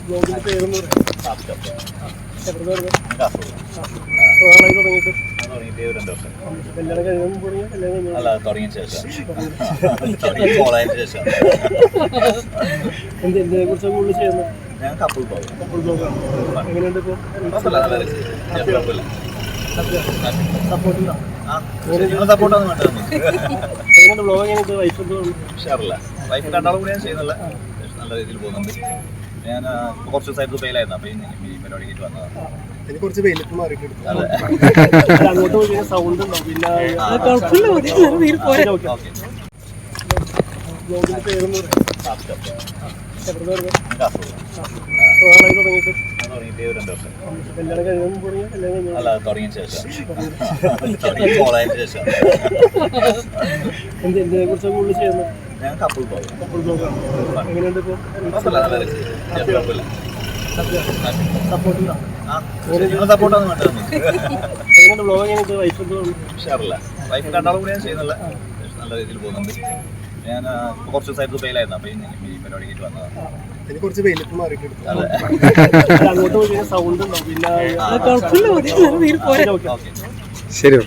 ബ്ലോഗിന്റെ പേരെന്ന് പറയാം. കല്യാണം കഴിയാൻ തുടങ്ങിയ കല്യാണം തുടങ്ങിയ ശേഷം എന്തിനെ കുറിച്ചാണ് കൂടുതൽ ചെയ്യുന്നത്? ഞാൻ കപ്പിൾ ബ്ലോഗ് എങ്ങനെയുണ്ട് ഇപ്പോൾ? സപ്പോർട്ടൊന്നും വേണ്ട. എങ്ങനെയുണ്ട് ബ്ലോഗ്? എങ്ങനെയുണ്ട്? വൈഫ് ഷെയറില്ല, വൈഫ് രണ്ടാളും കൂടി ഞാൻ ചെയ്യുന്നില്ല, നല്ല രീതിയിൽ പോകുന്നുണ്ട്. ഞാൻ കുറച്ച് ദിവസമായിട്ട് ദുബൈയിലായിരുന്നു, അപ്പോൾ ഈ പരിപാടിക്ക് വന്നതാണ്. എനിക്ക് കുറച്ച് വെയിലത്ത് മാറിയിട്ടുണ്ട്. അങ്ങോട്ട് പോയി സൗണ്ട് ഉണ്ടാവും. പിന്നെ ബ്ലോഗിന്റെ പേരെന്ന് പറയാം. കല്യാണം കഴിയാൻ തുടങ്ങിയ കല്യാണം തുടങ്ങിയ ശേഷം എന്തിനെ കുറിച്ചാണ് കൂടുതൽ ചെയ്യുന്നത്? ഞാൻ കപ്പിൾ ബ്ലോഗ് എങ്ങനെയുണ്ട് ഇപ്പോൾ? സപ്പോർട്ടൊന്നും വേണ്ട. എങ്ങനെയുണ്ട് ബ്ലോഗ്? എങ്ങനെയുണ്ട്? വൈഫ് ഷെയറില്ല, വൈഫ് രണ്ടാളും കൂടി ഞാൻ ചെയ്യുന്നില്ല, നല്ല രീതിയിൽ പോകുന്നുണ്ട്. ഞാൻ കുറച്ച് ദിവസമായിട്ട് ദുബൈയിലായിരുന്നു, അപ്പോൾ ഈ പരിപാടിക്ക് വന്നതാണ്. എനിക്ക് കുറച്ച് വെയിലത്ത് മാറിയിട്ടുണ്ട്. അങ്ങോട്ട് പോയി സൗണ്ട് ഉണ്ടാവും. പിന്നെ ശരി.